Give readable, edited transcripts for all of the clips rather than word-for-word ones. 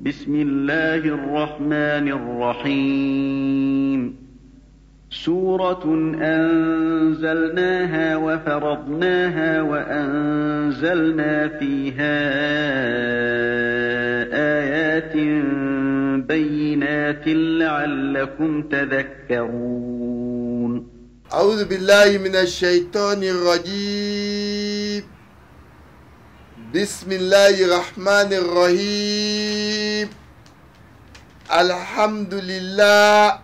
بسم الله الرحمن الرحيم سورة أنزلناها وفرضناها وأنزلنا فيها آيات بينات لعلكم تذكرون أعوذ بالله من الشيطان الرجيم بسم الله الرحمن الرحيم الحمد لله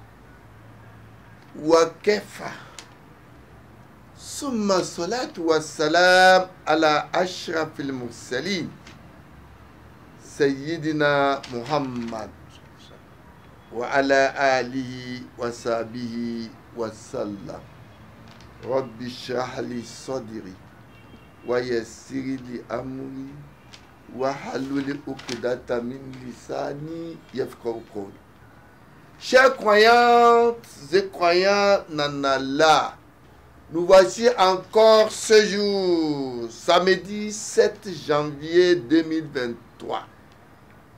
وكفى ثم الصلاة والسلام على أشرف المرسلين سيدنا محمد وعلى آله وصحبه وسلم رب اشرح لي صدري ويسر لي أمري واحلل عقدة من لساني يفقهوا قولي. Chers croyantes et croyants en Allah, nous voici encore ce jour, samedi 7 janvier 2023,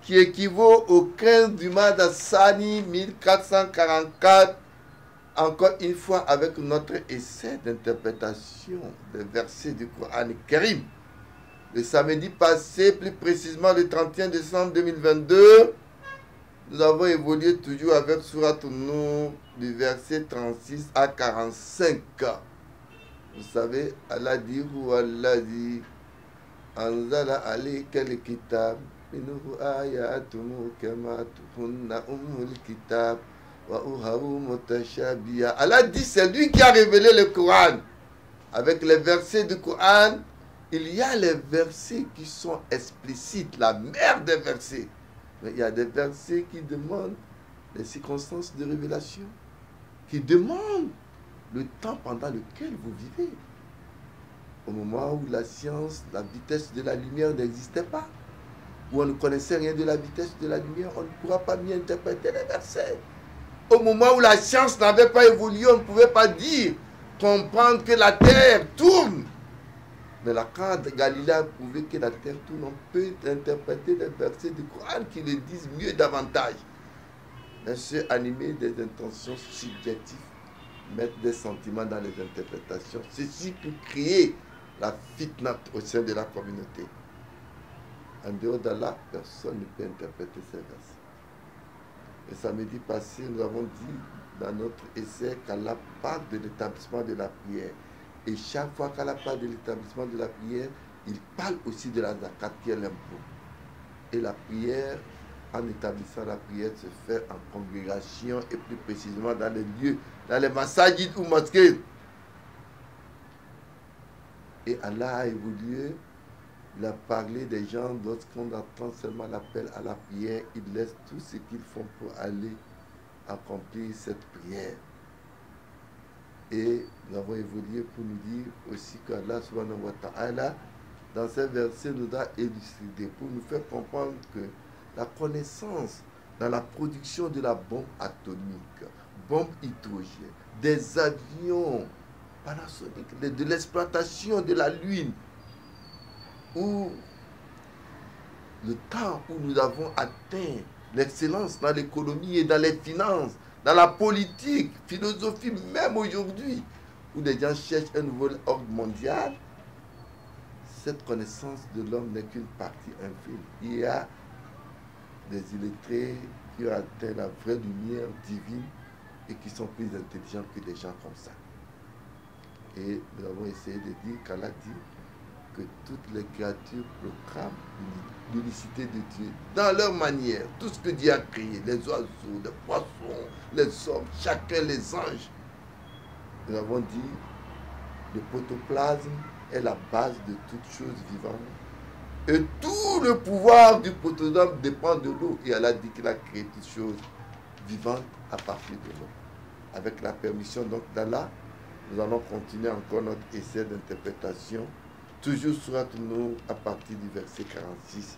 qui équivaut au 15 du mois d'Assani 1444, encore une fois avec notre essai d'interprétation des versets du Coran Karim. Le samedi passé, plus précisément le 31 décembre 2022, nous avons évolué toujours avec Surat An-Nur du verset 36 à 45. Vous savez, Allah dit Huwallazi anzala alayka al-kitab minhu ayatun muhkamatun ummul kitab wa uharu mutashabiha. Allah dit c'est lui qui a révélé le Coran. Avec les versets du Coran, il y a les versets qui sont explicites, la mère des versets. Mais il y a des versets qui demandent les circonstances de révélation, qui demandent le temps pendant lequel vous vivez. Au moment où la science, la vitesse de la lumière n'existait pas, où on ne connaissait rien de la vitesse de la lumière, on ne pourra pas mieux interpréter les versets. Au moment où la science n'avait pas évolué, on ne pouvait pas dire, comprendre que la terre tourne. Mais là, quand Galilée a prouvé que la terre tourne, on peut interpréter les versets du Coran qui le disent mieux davantage. Mais ceux animés des intentions subjectives mettent des sentiments dans les interprétations. Ceci pour créer la fitna au sein de la communauté. En dehors d'Allah, personne ne peut interpréter ces versets. Le samedi passé, nous avons dit dans notre essai qu'Allah parle de l'établissement de la prière. Et chaque fois qu'Allah parle de l'établissement de la prière, il parle aussi de la zakat qui est l'impôt. Et la prière, en établissant la prière, se fait en congrégation et plus précisément dans les lieux, dans les masajid ou mosquées. Et Allah a évolué, il a parlé des gens, lorsqu'on entend seulement l'appel à la prière, ils laissent tout ce qu'ils font pour aller accomplir cette prière. Et nous avons évolué pour nous dire aussi qu'Allah subhanahu wa ta'ala, dans ces versets, nous a élucidé pour nous faire comprendre que la connaissance dans la production de la bombe atomique, bombe hydrogène, des avions panasoniques, de l'exploitation de la Lune, où le temps où nous avons atteint l'excellence dans l'économie et dans les finances, dans la politique, philosophie, même aujourd'hui, où des gens cherchent un nouveau ordre mondial, cette connaissance de l'homme n'est qu'une partie infime. Il y a des illettrés qui ont atteint la vraie lumière divine et qui sont plus intelligents que des gens comme ça. Et nous avons essayé de dire qu'Allah dit que toutes les créatures proclament l'unicité de Dieu dans leur manière. Tout ce que Dieu a créé, les oiseaux, les poissons, les hommes, chacun, les anges. Nous avons dit le protoplasme est la base de toute chose vivante. Et tout le pouvoir du protoplasme dépend de l'eau. Et Allah dit qu'il a créé toutes choses vivantes à partir de l'eau. Avec la permission donc d'Allah, nous allons continuer encore notre essai d'interprétation. Toujours sur An-Nur à partir du verset 46.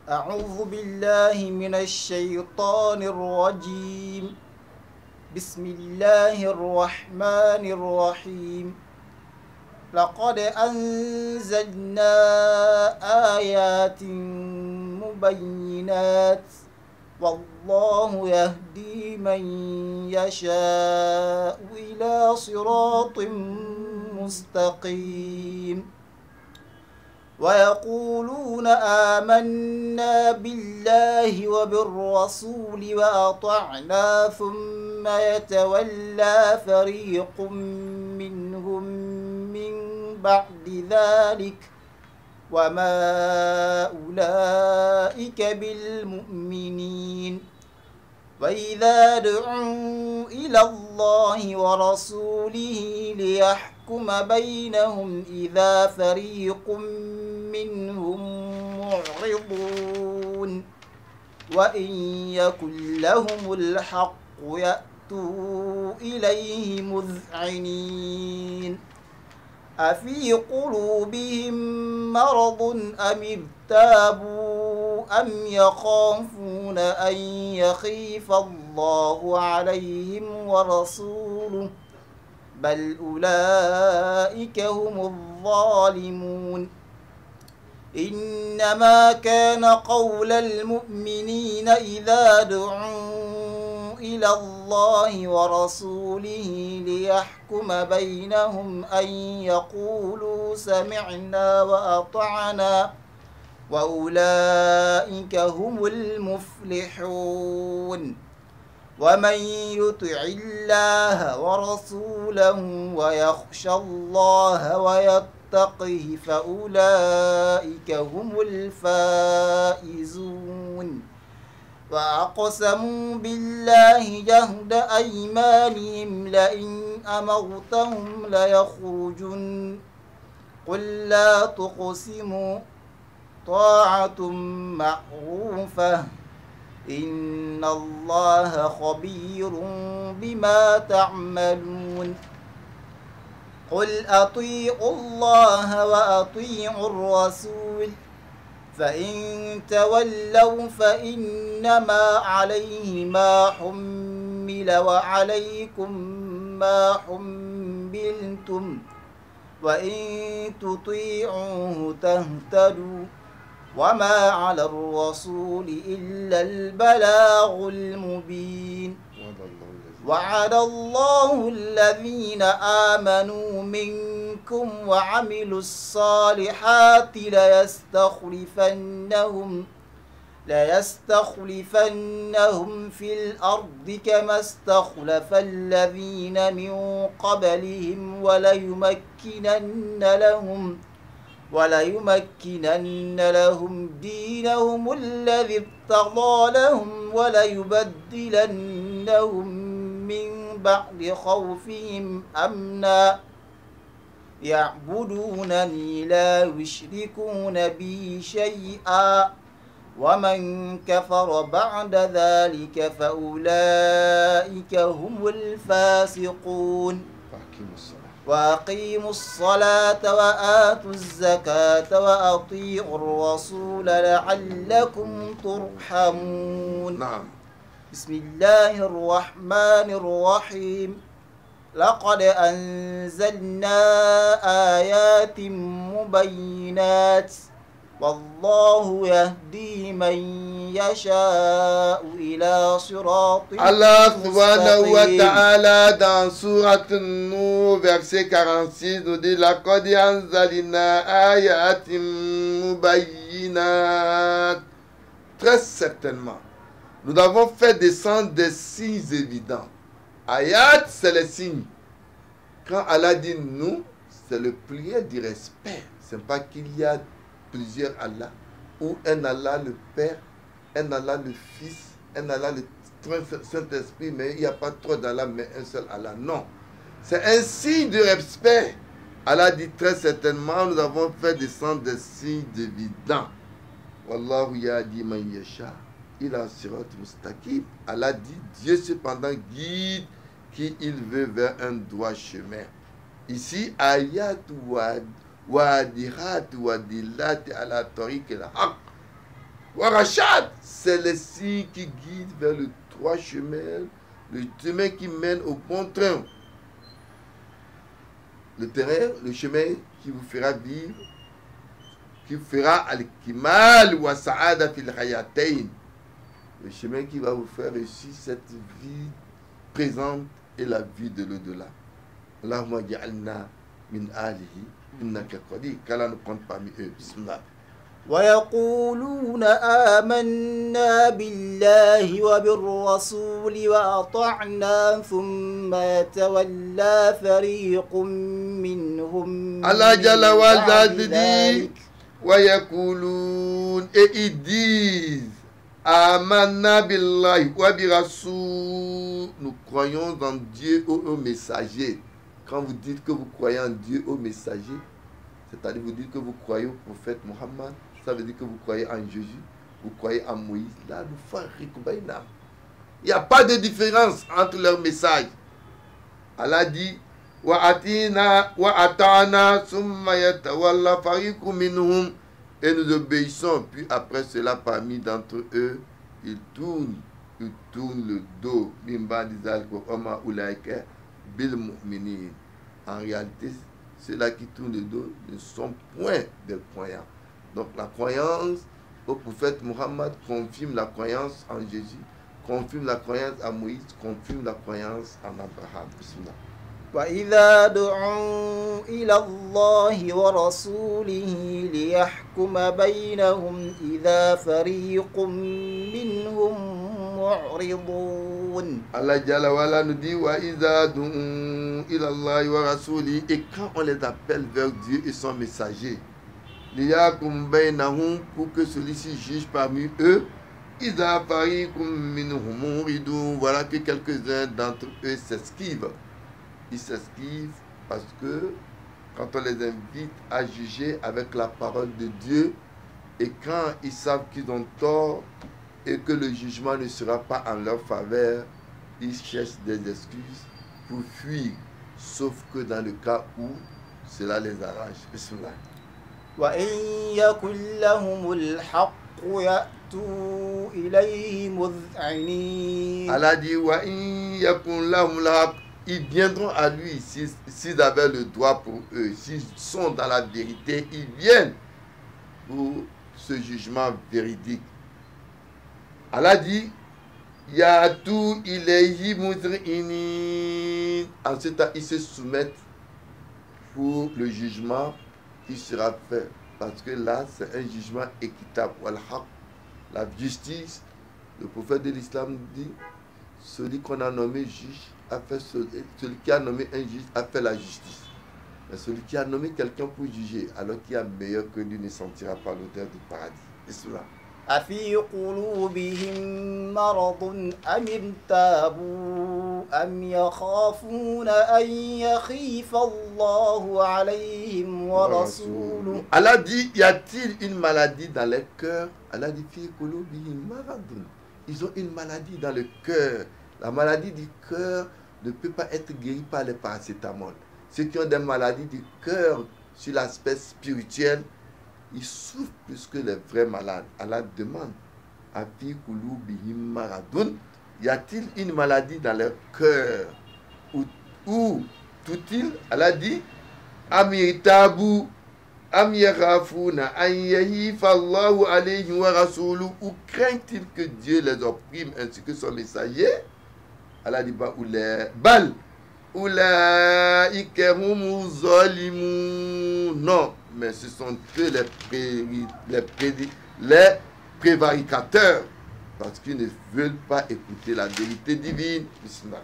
أعوذ بالله من الشيطان الرجيم بسم الله الرحمن الرحيم لقد أنزلنا آيات مبينات والله يهدي من يشاء إلى صراط مستقيم ويقولون آمنا بالله وبالرسول وأطعنا ثم يتولى فريق منهم من بعد ذلك وما أولئك بالمؤمنين وإذا دعوا إلى الله ورسوله ليحكم بينهم إذا فريق منهم معرضون وإن يكن لهم الحق يأتوا إليه مذعنين أفي قلوبهم مرض أم ارتابوا أم يخافون أن يخيف الله عليهم ورسوله بل أولئك هم الظالمون إنما كان قول المؤمنين إذا دعوا إلى الله ورسوله ليحكم بينهم أن يقولوا سمعنا وأطعنا وأولئك هم المفلحون ومن يطع الله ورسوله ويخشى الله ويتقه فأولئك هم الفائزون وأقسموا بالله جهد أيمانهم لئن أمرتهم ليخرجن قل لا تقسموا طاعة معروفة إن الله خبير بما تعملون قل أطيعوا الله وأطيعوا الرسول فإن تولوا فإنما عليه ما حمل وعليكم ما حملتم وإن تطيعوه تهتدوا وما على الرسول إلا البلاغ المبين وعد الله الذين آمنوا منكم وعملوا الصالحات ليستخلفنهم في الأرض كما استخلف الذين من قبلهم وليمكنن لهم دينهم الذي ارتضى لهم وليبدلنهم من بعد خوفهم أمنا يعبدونني لا يشركون بي شيئا ومن كفر بعد ذلك فأولئك هم الفاسقون وأقيموا الصلاة وآتوا الزكاة وأطيعوا الرسول لعلكم ترحمون نعم. بسم الله الرحمن الرحيم لقد أنزلنا آيات مبينات والله يهدي من يشاء إلى صراط Allah subhanahu wa مستقيم. ta'ala dans Surat An-Nur verset 46 nous dit laqad anzalna ayatin mubayyinat. Très certainement, nous avons fait descendre des signes évidents. Ayat, c'est les signes. Quand Allah dit nous, c'est le pluriel du respect. C'est pas qu'il y a plusieurs Allah, ou un Allah le Père, un Allah le Fils, un Allah le Saint-Esprit, mais il n'y a pas trop d'Allah, mais un seul Allah. Non. C'est un signe de respect. Allah dit très certainement, nous avons fait descendre des signes évidents. Wallahu yahdi man yasha ila sirat mustaqim. Allah dit, Dieu cependant guide qui il veut vers un droit chemin. Ici, ayat wadirat wadilat ala tariq al-haq. Warashad, c'est le signe qui guide vers le droit chemin, le chemin qui mène au bon train. Le terrain, le chemin qui vous fera vivre, qui fera al-kimal wa sa'ada fil hayatayn. Le chemin qui va vous faire réussir cette vie présente et la vie de l'au-delà. Allahumma ja'alna min alihi innaka qadir. Qu'Allah nous compte parmi eux. Bismillah. ويقولون آمنا بالله وبالرسول وأطعنا ثم يتولى فريق منهم Allah Jalla wa بعد Azza dit ذلك ويقولون et ils disent Amanna billahi wa bi rasoul. Nous croyons en Dieu au messager. Quand vous dites que vous croyez en Dieu au messager, c'est-à-dire vous dites que vous croyez au prophète Mohammed, ça veut dire que vous croyez en Jésus, vous croyez en Moïse. Là, nous farriqu baynahum. Il n'y a pas de différence entre leurs messages. Allah dit wa atina wa atana summa yatawalla fariqu minhum. Et nous obéissons, puis après cela, parmi d'entre eux, ils tournent le dos. Bimba dizal ko oma ulaika bil mu'minin. En réalité, ceux-là qui tournent le dos ne sont point des croyants. Donc la croyance au prophète Mohammed confirme la croyance en Jésus, confirme la croyance à Moïse, confirme la croyance en Abraham. Bismillah. وإذا دعوا إلى الله ورسوله ليحكم بينهم إذا فريق منهم معرضون. Allah Jalla wa Ala nous dit wa iza du'u ila Allah wa rasuli. Et quand on les appelle vers Dieu et son messager, liyakum bainahum, pour que celui-ci juge parmi eux, iza fariqum minhum muridun. Voilà que quelques-uns d'entre eux s'esquivent. Ils s'esquivent parce que quand on les invite à juger avec la parole de Dieu, et quand ils savent qu'ils ont tort et que le jugement ne sera pas en leur faveur, ils cherchent des excuses pour fuir, sauf que dans le cas où cela les arrange. Bismillah. وإن يكن لهم الحق يأتوا إليه مذعنين. Allah dit wa in yakun lahum al-haq. Ils viendront à lui s'ils avaient le droit pour eux, s'ils sont dans la vérité, ils viennent pour ce jugement véridique. Allah dit Ya'tu ilayhi muzri'inin. Ensuite, ils se soumettent pour le jugement qui sera fait. Parce que là, c'est un jugement équitable. Wal-haq, la justice. Le prophète de l'islam dit celui qu'on a nommé juge a fait celui qui a nommé un juge a fait la justice. Mais celui qui a nommé quelqu'un pour juger, alors qu'il y a meilleur que lui, ne sentira pas l'odeur du paradis. Et cela. أفي قلوبهم مرض أم ارتابوا أم يخافون أن يخيف الله عليهم ورسوله. Allah dit, y a-t-il une maladie dans les cœurs? Allah dit, fi qulubihim maradun. Ils ont une maladie dans le cœur. La maladie du cœur ne peut pas être guérie par les paracétamol. Ceux qui ont des maladies du cœur sur l'aspect spirituel, ils souffrent plus que les vrais malades. Allah demande, Afi qulubihim maradun, y a-t-il une maladie dans leur cœur? Ou tout-il? Allah dit, Am yartabu am yakhafuna an yahifa Allahu alayhi wa rasuluhu. Ou craint-il que Dieu les opprime ainsi que son messager? Allah dit, Bal ulaika humuz zalimun. Non, mais ce sont eux les prévaricateurs, parce qu'ils ne veulent pas écouter la vérité divine. Bismillah.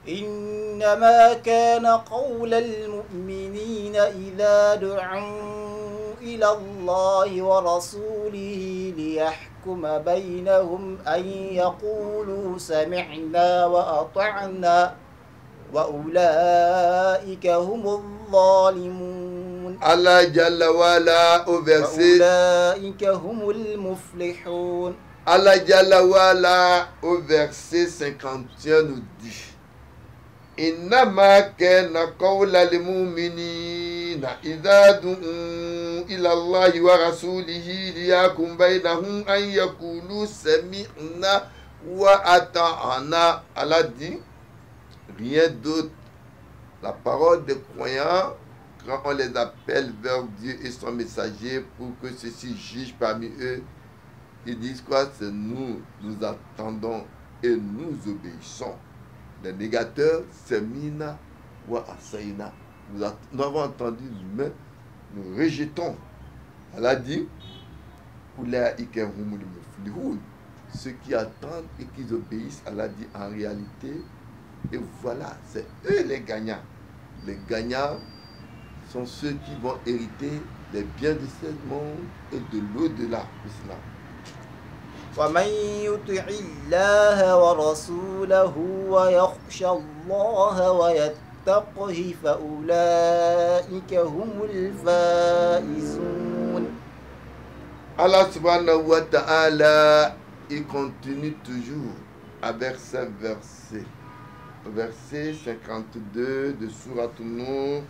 إنما كان قول المؤمنين إذا دعوا إلى الله ورسوله ليحكم بينهم أن يقولوا سمعنا وأطعنا وأولئك هم الظالمون. Allah Jalla wa Ala au verset وأولئك هم المفلحون. Allah Jalla wa Ala au verset 51 nous dit Innama kana qawla lil mu'minina idha du'u ila Allahi wa rasulihi liyakum bainahum an yaqulu sami'na wa ata'na. Allah dit rien d'autre. La parole des croyants quand on les appelle vers Dieu et son messager pour que ceux-ci jugent parmi eux, ils disent quoi? C'est nous attendons et nous obéissons. Les négateurs, c'est Mina ou Asaïna. Nous avons entendu l'humain, nous rejetons. Elle a dit, ceux qui attendent et qui obéissent, elle a dit en réalité, et voilà, c'est eux les gagnants. Les gagnants sont ceux qui vont hériter les biens de ce monde et de l'au-delà. ومن يطع الله ورسوله ويخشى الله ويتقه فأولئك هم الفائزون. Allah subhanahu wa ta'ala, il continue toujours avec ce verset. Verset 52 de Surat An-Nur.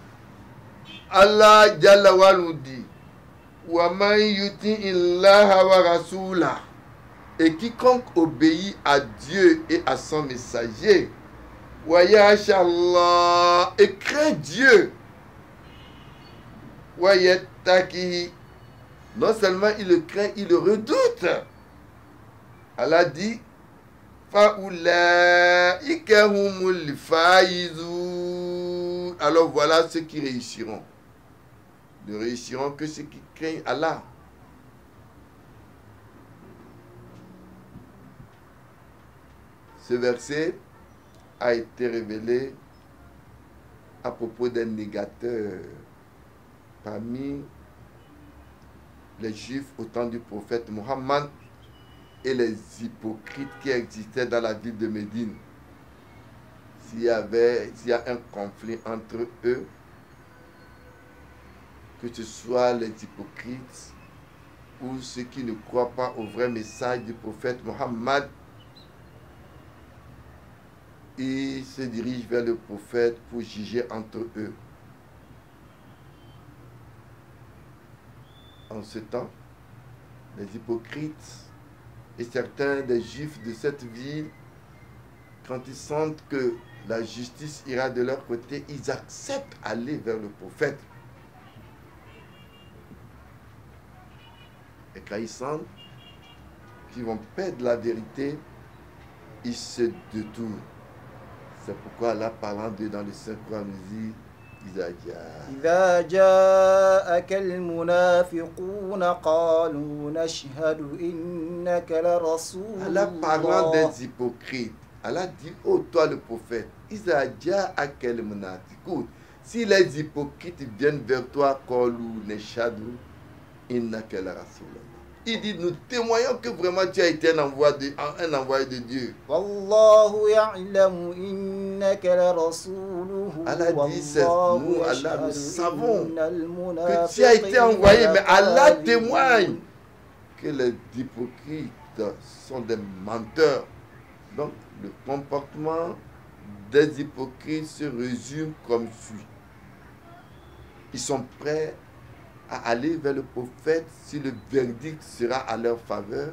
Allah Jalla wa nous dit, wa man yuti illaha wa rasulah, et quiconque obéit à Dieu et à son messager, wa yasha Allah, et craint Dieu, wa yattaqi, non seulement il le craint, il le redoute. Allah dit, fa'ulaika humul faizun. Alors voilà ceux qui réussiront. Ne réussiront que ceux qui craignent Allah. Ce verset a été révélé à propos des négateurs parmi les Juifs au temps du prophète Muhammad et les hypocrites qui existaient dans la ville de Médine. S'il y a un conflit entre eux, que ce soit les hypocrites ou ceux qui ne croient pas au vrai message du prophète Muhammad, ils se dirigent vers le prophète pour juger entre eux. En ce temps, les hypocrites et certains des Juifs de cette ville, quand ils sentent que la justice ira de leur côté, ils acceptent d'aller vers le prophète. Et quand ils sentent qu'ils vont perdre la vérité, ils se détournent. C'est pourquoi Allah, parlant d'eux dans le Saint-Coran, nous dit, إذا جاءك المنافقون قالوا نشهد إنك لرسول Allah, parlant الله. des hypocrites, Allah dit, oh toi le prophète, إذا جاءك المنافقون, si les hypocrites viennent vers toi, قالوا نشهد إنك لرسول الله. Il dit, nous témoignons que vraiment tu as été un envoyé de Dieu. والله يعلم إنك لرسوله. Allah dit, c'est nous, Allah, nous savons que tu as été المنافقين envoyé, mais Allah لكاذبون. témoigne que les hypocrites sont des menteurs. Donc, le comportement des hypocrites se résume comme suit. Ils sont prêts à aller vers le prophète si le verdict sera à leur faveur,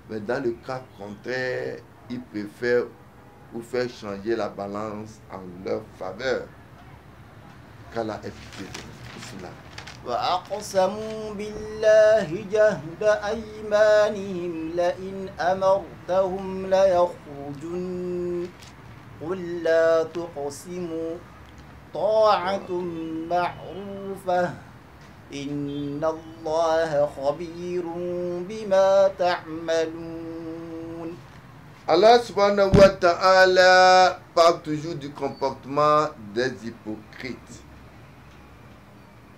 mais dans le cas contraire, ils préfèrent ou faire changer la balance en leur faveur. Qu'Allah ait pitié de nous. وأقسموا بالله جهد أيمانهم لئن أمرتهم ليخرجن قل لا تقسموا طاعة معروفة إن الله خبير بما تعملون. Allah subhanahu wa ta'ala parle toujours du comportement des hypocrites.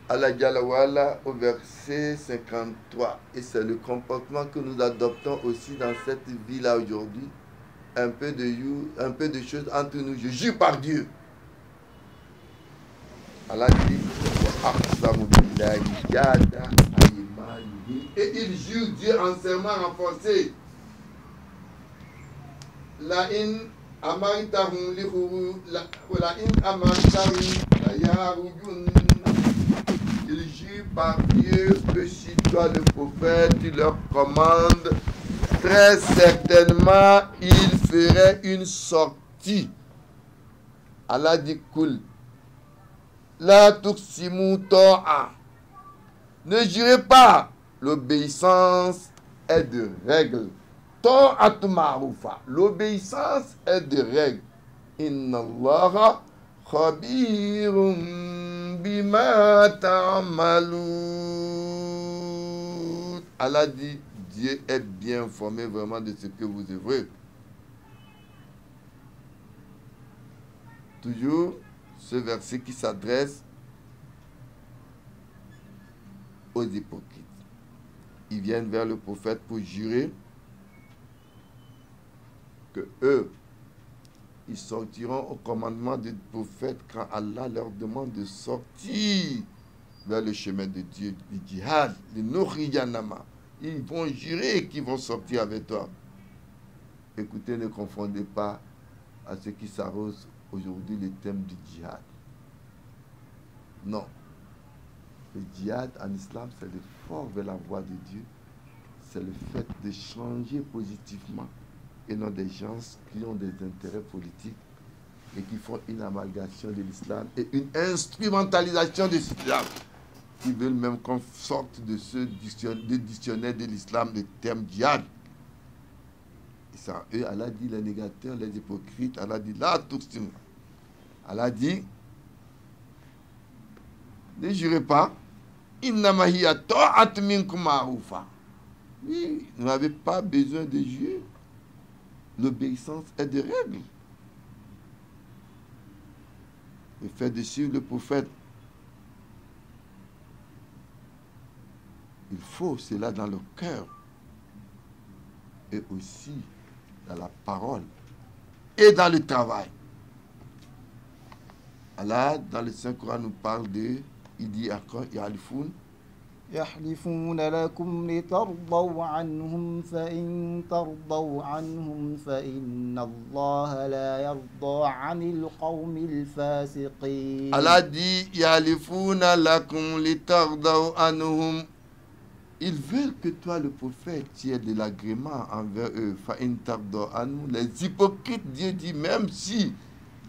Allah Jalla wa Ala au verset 53. Et c'est le comportement que nous adoptons aussi dans cette vie-là aujourd'hui. Un peu de choses entre nous. Je jure par Dieu. Allah dit, et il jure Dieu en serment renforcé. La in amartahum lihu la in amartahum la yarujun. Il jure par Dieu que si toi le prophète tu leur commandes, très certainement il ferait une sortie. Allah dit cool. La tuqsimu ta'a. Ne jurez pas. L'obéissance est de règle. Ta'atu ma'rufa. L'obéissance est de règle. Inna Allaha khabirun bima ta'malun. Allah dit, Dieu est bien informé vraiment de ce que vous œuvrez. Toujours ce verset qui s'adresse aux hypocrites. Ils viennent vers le prophète pour jurer que eux, ils sortiront au commandement du prophète quand Allah leur demande de sortir vers le chemin de Dieu, du djihad, du Nouriyanama. Ils vont jurer qu'ils vont sortir avec toi. Écoutez, ne confondez pas à ce qui s'arrose aujourd'hui le thème du djihad. Non. Le djihad en islam, c'est l'effort vers la voie de Dieu. C'est le fait de changer positivement et non des gens qui ont des intérêts politiques et qui font une amalgamation de l'islam et une instrumentalisation de l'islam. Ils veulent même qu'on sorte de ce dictionnaire de l'islam le terme djihad. Et ça, eux, Allah dit les négateurs, les hypocrites, Allah dit là, tout ce monde. Allah dit, ne jurez pas. Innama hiya ta'at minkum ma'rufa. Oui, vous n'avez pas besoin de jurer. L'obéissance est de règles. Le fait de suivre le prophète, il faut cela dans le cœur et aussi dans la parole et dans le travail. Allah, dans le Saint-Coran, nous parle de, il dit à quand Ya'rifun. يحلفون لكم لترضوا عنهم فإن ترضوا عنهم فإن الله لا يرضى عن القوم الفاسقين. Allah dit Ya'rifuna lakum litardaw anhum. Ils veulent que toi, le prophète, tu aies de l'agrément envers eux. Fa'in tardaw anhum. Les hypocrites, Dieu dit, même si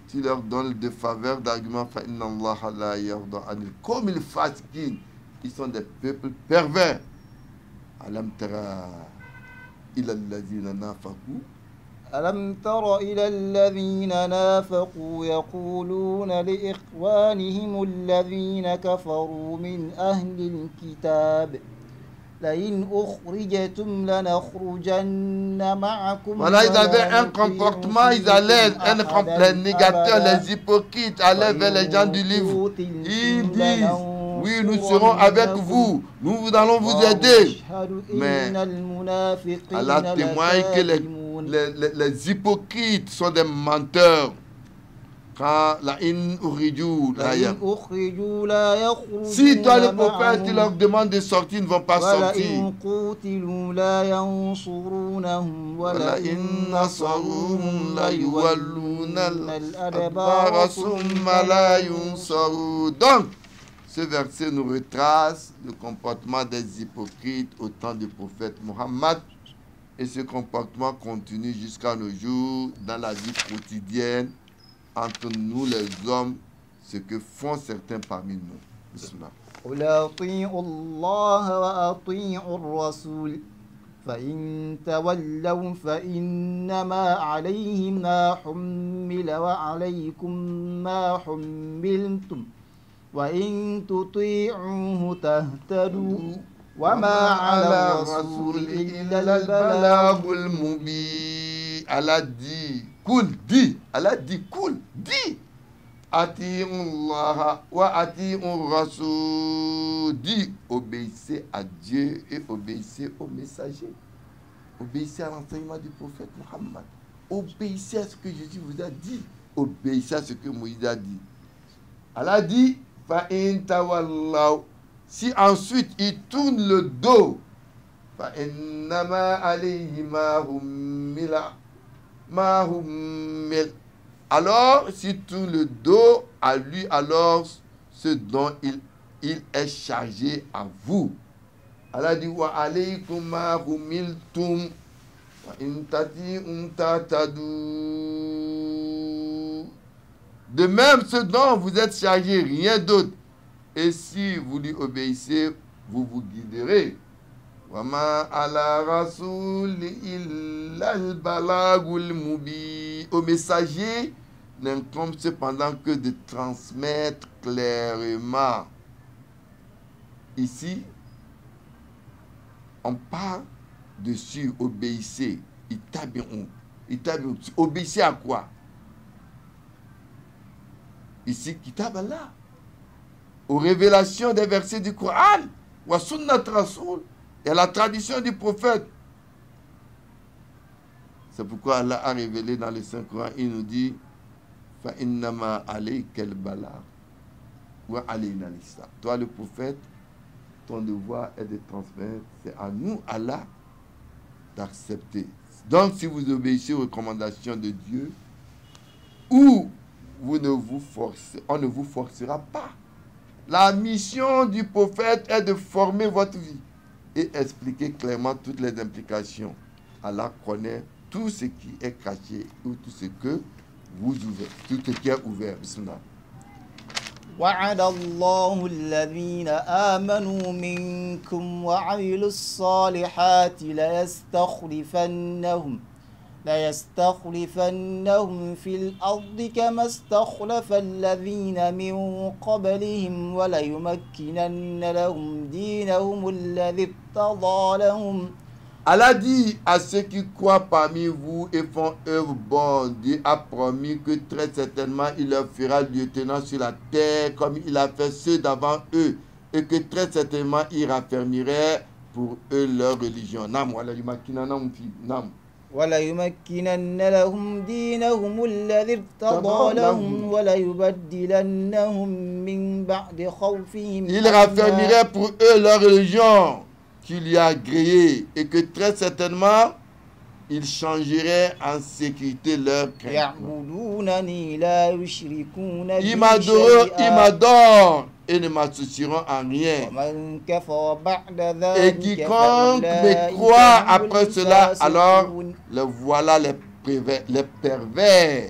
tu leur donnes des faveurs d'arguments, fa'inna Allah la yarda anil comme ils fasiqin. Ils sont des peuples pervers. Alam tara ila alladhina nafaqu. ألم تر إلى الذين نافقوا يقولون لإخوانهم الذين كفروا من أهل الكتاب لئن أخرجتم لنخرجن معكم. Voilà, ils avaient un comportement, ils allaient, les négateurs, les hypocrites allaient vers les gens du livre. Ils disent, oui, nous serons avec vous, nous allons vous aider. Mais Allah témoigne que les hypocrites sont des menteurs. Quand la in ukhrijou la yakhrujoun. Si toi le prophète tu leur demandes de sortir, ils ne vont pas sortir. Wala in nasaruhum la yuwalluna al-adbara summa la yunsarun. Donc, ce verset nous retrace le comportement des hypocrites au temps du prophète Mohammed. Et ce comportement continue jusqu'à nos jours dans la vie quotidienne entre nous les hommes, ce que font certains parmi nous. Bismillah. قل أطيعوا الله وأطيعوا الرسول فإن تولوا فإنما عليه ما حمل وعليكم ما حملتم وإن تطيعوه تهتدوا وما على الرسول إلا البلاغ المبين. Allah dit, cool, dit. Allah dit, cool, dit. Ati'ullah wa ati'ur rasul. Dit, obéissez à Dieu et obéissez aux messagers. Obéissez à l'enseignement du prophète Mohammed. Obéissez à ce que Jésus vous a dit. Obéissez à ce que Moïse a dit. Allah dit, fa'in tawallaw. Si ensuite il tourne le dos, fa'innama alayhi ma hummila. Alors, si tout le dos à lui, alors ce dont il est chargé à vous. Allah dit wa alaykum ma humiltum wa in tati'um tatadu. De même, ce dont vous êtes chargé, rien d'autre. Et si vous lui obéissez, vous vous guiderez. Wama ala rasoul illa al-balagul mubin. Au messager n'incombe cependant que de transmettre clairement. Ici, on parle dessus, obéissez. Obéissez à quoi? Ici, Kitab Allah. Aux révélations des versets du Coran. Wa sunnat rasoul. Et la tradition du prophète. C'est pourquoi Allah a révélé dans le Saint-Coran, il nous dit fa innama alayka al-balagh wa alayna al-hisab. Toi, le prophète, ton devoir est de transmettre. C'est à nous, Allah, d'accepter. Donc, si vous obéissez aux recommandations de Dieu, ou on ne vous forcera pas. La mission du prophète est de former votre vie et expliquer clairement toutes les implications. Allah connaît tout ce qui est caché ou tout ce que vous ouvrez, tout ce qui est ouvert. Bismillah. وعد الله الذين آمنوا منكم وعملوا الصالحات ليستخلفنهم في الأرض كما استخلف الذين من قبلهم وليمكنن لهم دينهم الذي ارتضى لهم. Allah dit à ceux qui croient parmi vous et font œuvre bonne, Dieu a promis que très certainement il leur fera lieutenant sur la terre comme il a fait ceux d'avant eux et que très certainement il raffermirait pour eux leur religion. وليمكنن لهم دينهم الذي ارتضى لهم وليبدلنهم من بعد خوفهم. Il raffermirait pour eux leur religion qu'il y a agréé et que très certainement il changerait en sécurité leur crainte. Ils m'adorent et ne m'associeront en rien. Et quiconque me croit après cela, alors le voilà les pervers.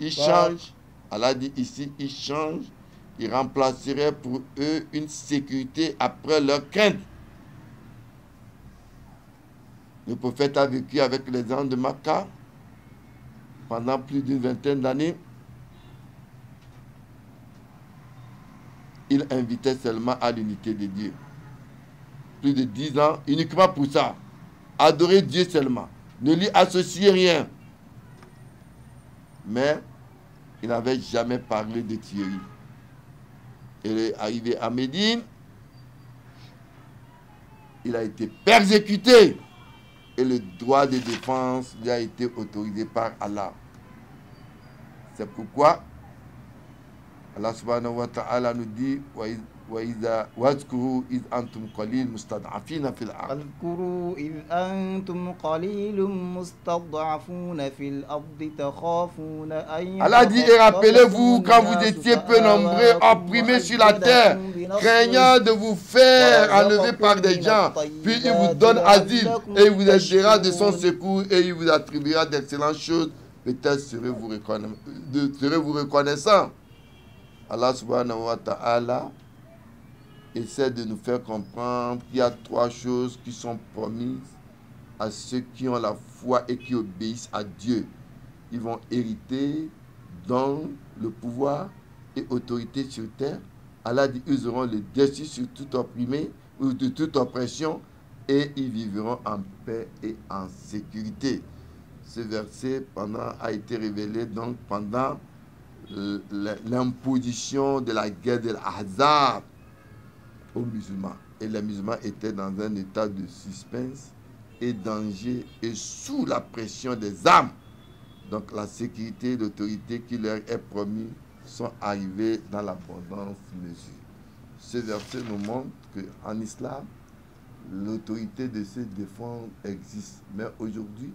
Ils changent. Allah dit ici, ils changent. Ils remplaceraient pour eux une sécurité après leur crainte. Le prophète a vécu avec les gens de Makkah pendant plus d'une vingtaine d'années. Il invitait seulement à l'unité de Dieu. Plus de 10 ans, uniquement pour ça. Adorer Dieu seulement. Ne lui associer rien. Mais il n'avait jamais parlé de Thierry. Il est arrivé à Médine. Il a été persécuté. Et le droit de défense lui a été autorisé par Allah. C'est pourquoi Allah subhanahu wa ta'ala nous dit واذكروا إذ أنتم قليل مستضعفين في الأرض. واذكروا إذ أنتم قليل مستضعفون في الأرض تخافون أن. Allah dit, et rappelez-vous quand vous étiez peu nombreux, opprimés sur la terre, craignant de vous faire enlever par des gens, puis il vous donne asile et il vous aidera de son secours et il vous attribuera d'excellentes choses. Peut-être serez-vous reconnaissant. Allah subhanahu wa ta'ala essaie de nous faire comprendre qu'il y a 3 choses qui sont promises à ceux qui ont la foi et qui obéissent à Dieu. Ils vont hériter dans le pouvoir et autorité sur terre. Allah dit, ils auront le dessus sur tout opprimé ou de toute oppression et ils vivront en paix et en sécurité. Ce verset a été révélé donc pendant l'imposition de la guerre de l'Ahzab aux musulmans. Et les musulmans étaient dans un état de suspense et danger et sous la pression des armes. Donc la sécurité et l'autorité qui leur est promise sont arrivées dans l'abondance mesure. Ce verset nous montre qu'en islam, l'autorité de se défendre existe. Mais aujourd'hui,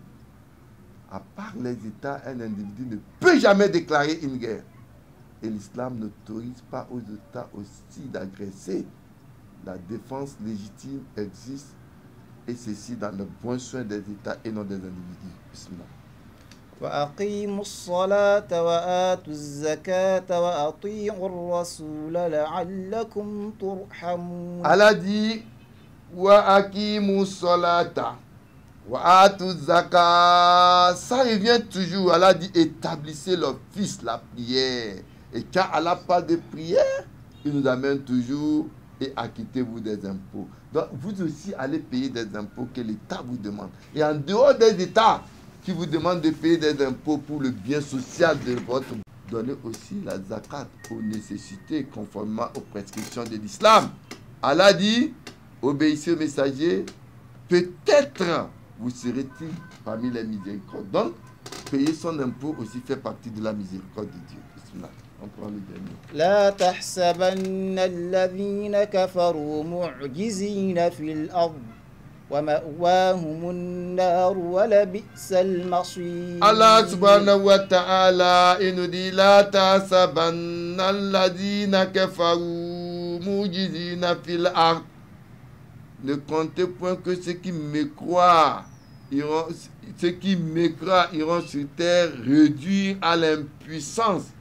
à part les États, un individu ne peut jamais déclarer une guerre. Et l'islam n'autorise pas aux États aussi d'agresser. La défense légitime existe, et ceci dans le bon soin des États et non des individus. Bismillah. وأقيموا الصلاة وآتوا الزكاة وأطيعوا الرسول لعلكم ترحمون. Allah dit wa aqimu salata wa atu zakat. Ça revient toujours. Allah dit établissez l'office, la prière. Et quand Allah parle de prière, il nous amène toujours et acquittez-vous des impôts. Donc vous aussi allez payer des impôts que l'État vous demande. Et en dehors des États qui vous demandent de payer des impôts pour le bien social de votre, donnez aussi la zakat aux nécessités conformément aux prescriptions de l'islam. Allah dit obéissez au messager, peut-être vous serez-il parmi les miséricordes. Donc, payer son impôt aussi fait partie de la miséricorde de Dieu. Bismillah. On prend le dernier. لا تحسبن الذين كفروا معجزين في الأرض ومأواهم النار ولبئس المصير. Allah subhanahu wa ta'ala, il nous dit la tasabanna alladhina kafaru mujizina fil ard. Ne comptez point que ceux qui me croient iront sur terre réduits à l'impuissance.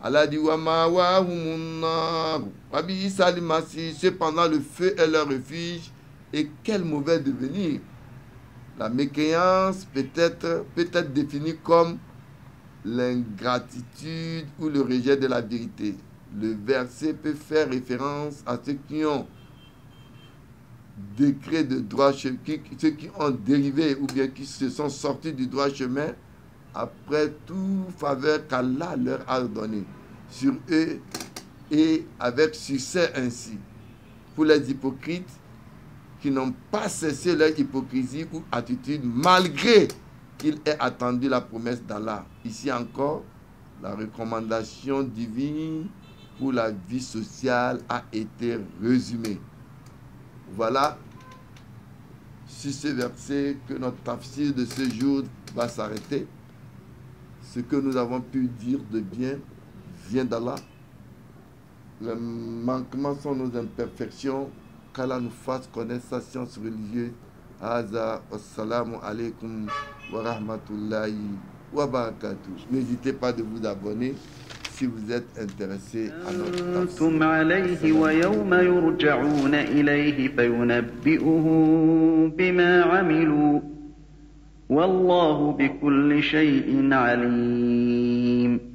Allah dit wa ma'wahumun nar wa bi'sal masir. Cependant le feu est leur refuge. Et quel mauvais devenir. La mécréance peut être définie comme l'ingratitude ou le rejet de la vérité. Le verset peut faire référence à ceux qui ont décret de droit chemin, ceux qui ont dérivé ou bien qui se sont sortis du droit chemin après tout faveur qu'Allah leur a donné sur eux et avec succès ainsi. Pour les hypocrites qui n'ont pas cessé leur hypocrisie ou attitude malgré qu'ils aient attendu la promesse d'Allah. Ici encore, la recommandation divine pour la vie sociale a été résumée. Voilà, sur ce verset que notre tafsir de ce jour va s'arrêter. Ce que nous avons pu dire de bien vient d'Allah. Les manquements sont nos imperfections. Qu'Allah nous fasse connaître sa science religieuse. Aza, wassalamu alaikum wa rahmatullahi wa barakatuh. N'hésitez pas de vous abonner si vous êtes intéressé à notre أنتم عليه ويوم يرجعون إليه فينبئهم بما عملوا والله بكل شيء عليم.